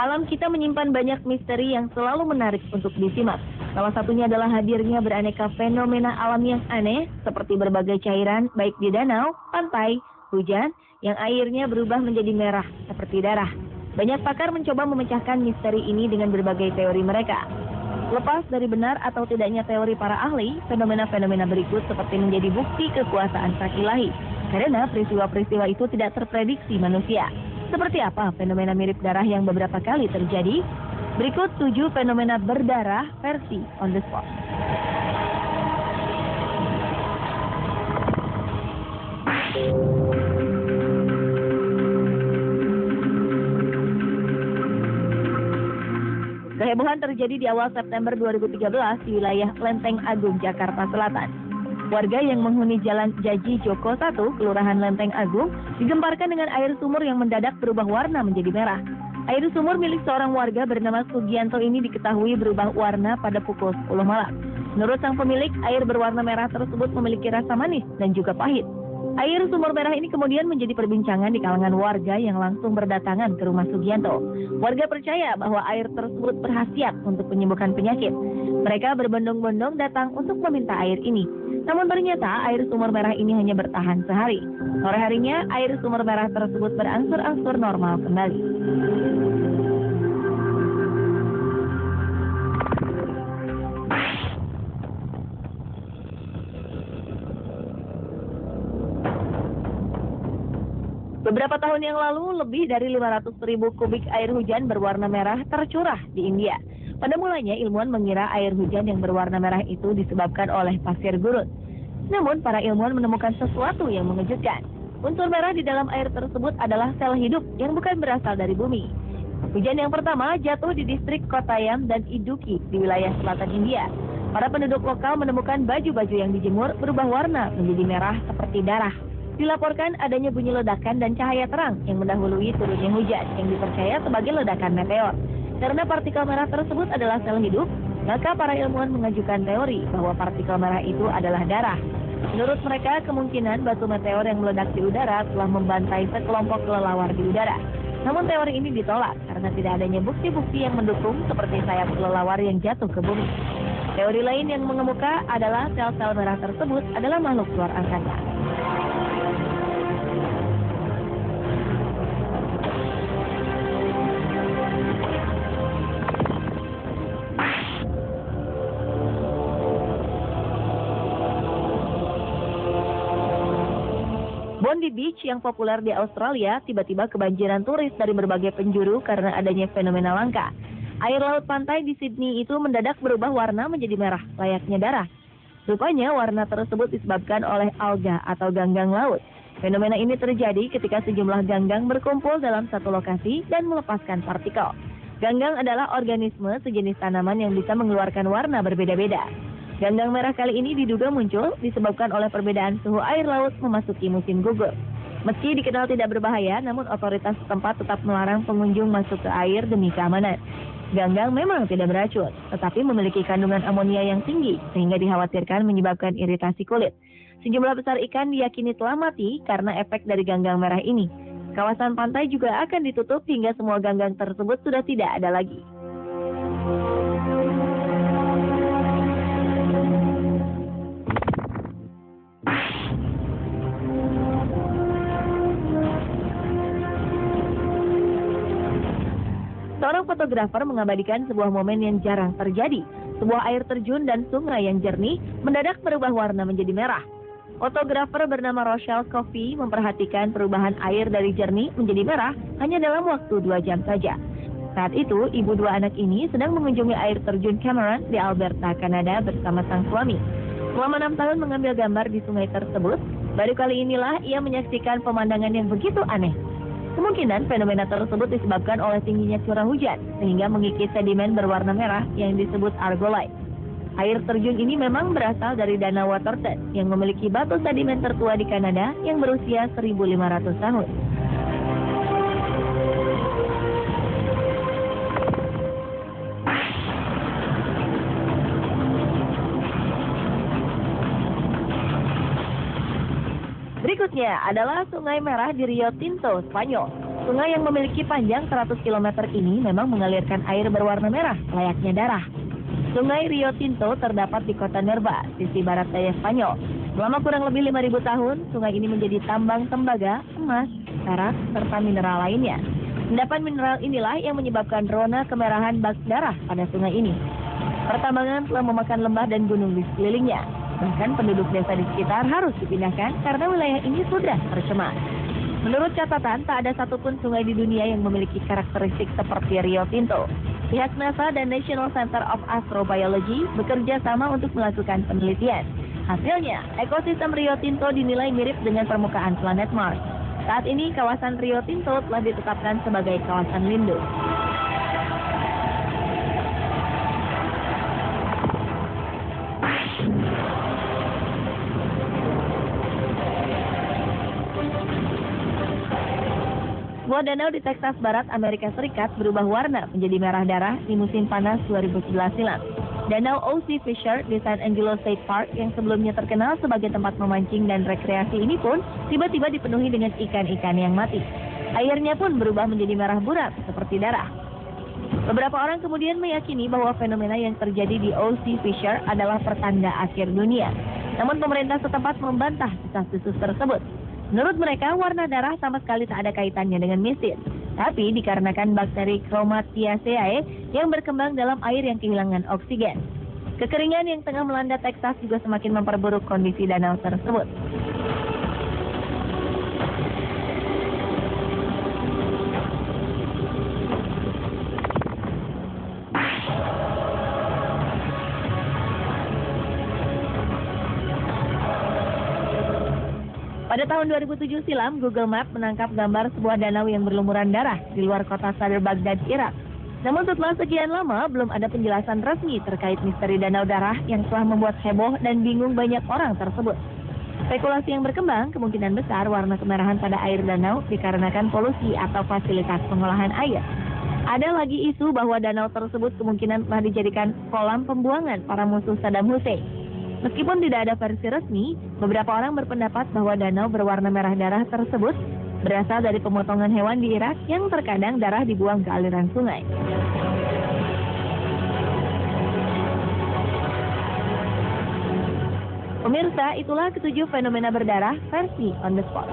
Alam kita menyimpan banyak misteri yang selalu menarik untuk disimak. Salah satunya adalah hadirnya beraneka fenomena alam yang aneh, seperti berbagai cairan, baik di danau, pantai, hujan, yang airnya berubah menjadi merah, seperti darah. Banyak pakar mencoba memecahkan misteri ini dengan berbagai teori mereka. Lepas dari benar atau tidaknya teori para ahli, fenomena-fenomena berikut seperti menjadi bukti kekuasaan sang ilahi. Karena peristiwa-peristiwa itu tidak terprediksi manusia. Seperti apa fenomena mirip darah yang beberapa kali terjadi? Berikut 7 fenomena berdarah versi on the spot. Kehebohan terjadi di awal September 2013 di wilayah Lenteng Agung, Jakarta Selatan. Warga yang menghuni Jalan Jaji Joko 1, Kelurahan Lenteng Agung, digemparkan dengan air sumur yang mendadak berubah warna menjadi merah. Air sumur milik seorang warga bernama Sugianto ini diketahui berubah warna pada pukul 10 malam. Menurut sang pemilik, air berwarna merah tersebut memiliki rasa manis dan juga pahit. Air sumur merah ini kemudian menjadi perbincangan di kalangan warga yang langsung berdatangan ke rumah Sugianto. Warga percaya bahwa air tersebut berkhasiat untuk menyembuhkan penyakit. Mereka berbondong-bondong datang untuk meminta air ini. Namun ternyata air sumur merah ini hanya bertahan sehari. Sore harinya air sumur merah tersebut berangsur-angsur normal kembali. Beberapa tahun yang lalu, lebih dari 500.000 kubik air hujan berwarna merah tercurah di India. Pada mulanya, ilmuwan mengira air hujan yang berwarna merah itu disebabkan oleh pasir gurun. Namun, para ilmuwan menemukan sesuatu yang mengejutkan. Unsur merah di dalam air tersebut adalah sel hidup yang bukan berasal dari bumi. Hujan yang pertama jatuh di distrik Kottayam dan Idukki di wilayah selatan India. Para penduduk lokal menemukan baju-baju yang dijemur berubah warna menjadi merah seperti darah. Dilaporkan adanya bunyi ledakan dan cahaya terang yang mendahului turunnya hujan yang dipercaya sebagai ledakan meteor. Karena partikel merah tersebut adalah sel hidup, maka para ilmuwan mengajukan teori bahwa partikel merah itu adalah darah. Menurut mereka, kemungkinan batu meteor yang meledak di udara telah membantai sekelompok kelelawar di udara. Namun teori ini ditolak karena tidak adanya bukti-bukti yang mendukung seperti sayap kelelawar yang jatuh ke bumi. Teori lain yang mengemuka adalah sel-sel merah tersebut adalah makhluk luar angkasa. Bondi Beach yang populer di Australia tiba-tiba kebanjiran turis dari berbagai penjuru karena adanya fenomena langka. Air laut pantai di Sydney itu mendadak berubah warna menjadi merah, layaknya darah. Rupanya warna tersebut disebabkan oleh alga atau ganggang laut. Fenomena ini terjadi ketika sejumlah ganggang berkumpul dalam satu lokasi dan melepaskan partikel. Ganggang adalah organisme sejenis tanaman yang bisa mengeluarkan warna berbeda-beda. Ganggang merah kali ini diduga muncul disebabkan oleh perbedaan suhu air laut memasuki musim gugur. Meski dikenal tidak berbahaya, namun otoritas setempat tetap melarang pengunjung masuk ke air demi keamanan. Ganggang memang tidak beracun, tetapi memiliki kandungan amonia yang tinggi sehingga dikhawatirkan menyebabkan iritasi kulit. Sejumlah besar ikan diyakini telah mati karena efek dari ganggang merah ini. Kawasan pantai juga akan ditutup hingga semua ganggang tersebut sudah tidak ada lagi. Seorang fotografer mengabadikan sebuah momen yang jarang terjadi. Sebuah air terjun dan sungai yang jernih mendadak berubah warna menjadi merah. Fotografer bernama Rochelle Coffey memperhatikan perubahan air dari jernih menjadi merah hanya dalam waktu 2 jam saja. Saat itu, ibu 2 anak ini sedang mengunjungi air terjun Cameron di Alberta, Kanada bersama sang suami. Selama 6 tahun mengambil gambar di sungai tersebut, baru kali inilah ia menyaksikan pemandangan yang begitu aneh. Kemungkinan fenomena tersebut disebabkan oleh tingginya curah hujan, sehingga mengikis sedimen berwarna merah yang disebut argolite. Air terjun ini memang berasal dari Danau Waterton, yang memiliki batu sedimen tertua di Kanada yang berusia 1.500 tahun. Berikutnya adalah Sungai Merah di Rio Tinto, Spanyol. Sungai yang memiliki panjang 100 km ini memang mengalirkan air berwarna merah, layaknya darah. Sungai Rio Tinto terdapat di kota Nerva, sisi barat daya Spanyol. Selama kurang lebih 5.000 tahun, sungai ini menjadi tambang tembaga, emas, perak, serta mineral lainnya. Endapan mineral inilah yang menyebabkan rona kemerahan bak darah pada sungai ini. Pertambangan telah memakan lembah dan gunung di sekelilingnya. Bahkan penduduk desa di sekitar harus dipindahkan karena wilayah ini sudah tercemar. Menurut catatan, tak ada satupun sungai di dunia yang memiliki karakteristik seperti Rio Tinto. Pihak NASA dan National Center of Astrobiology bekerja sama untuk melakukan penelitian. Hasilnya, ekosistem Rio Tinto dinilai mirip dengan permukaan planet Mars. Saat ini, kawasan Rio Tinto telah ditetapkan sebagai kawasan lindung. Sebuah danau di Texas Barat, Amerika Serikat berubah warna menjadi merah darah di musim panas 2011 silam. Danau O.C. Fisher di San Angelo State Park yang sebelumnya terkenal sebagai tempat memancing dan rekreasi ini pun tiba-tiba dipenuhi dengan ikan-ikan yang mati. Airnya pun berubah menjadi merah buram seperti darah. Beberapa orang kemudian meyakini bahwa fenomena yang terjadi di O.C. Fisher adalah pertanda akhir dunia. Namun pemerintah setempat membantah desas-desus tersebut. Menurut mereka, warna darah sama sekali tak ada kaitannya dengan mistis. Tapi dikarenakan bakteri Chromatiaceae yang berkembang dalam air yang kehilangan oksigen. Kekeringan yang tengah melanda Texas juga semakin memperburuk kondisi danau tersebut. Pada tahun 2007 silam, Google Maps menangkap gambar sebuah danau yang berlumuran darah di luar kota Sadr Baghdad, Irak. Namun setelah sekian lama, belum ada penjelasan resmi terkait misteri danau darah yang telah membuat heboh dan bingung banyak orang tersebut. Spekulasi yang berkembang, kemungkinan besar warna kemerahan pada air danau dikarenakan polusi atau fasilitas pengolahan air. Ada lagi isu bahwa danau tersebut kemungkinan telah dijadikan kolam pembuangan para musuh Saddam Hussein. Meskipun tidak ada versi resmi, beberapa orang berpendapat bahwa danau berwarna merah darah tersebut berasal dari pemotongan hewan di Irak yang terkadang darah dibuang ke aliran sungai. Pemirsa, itulah ketujuh fenomena berdarah versi On The Spot.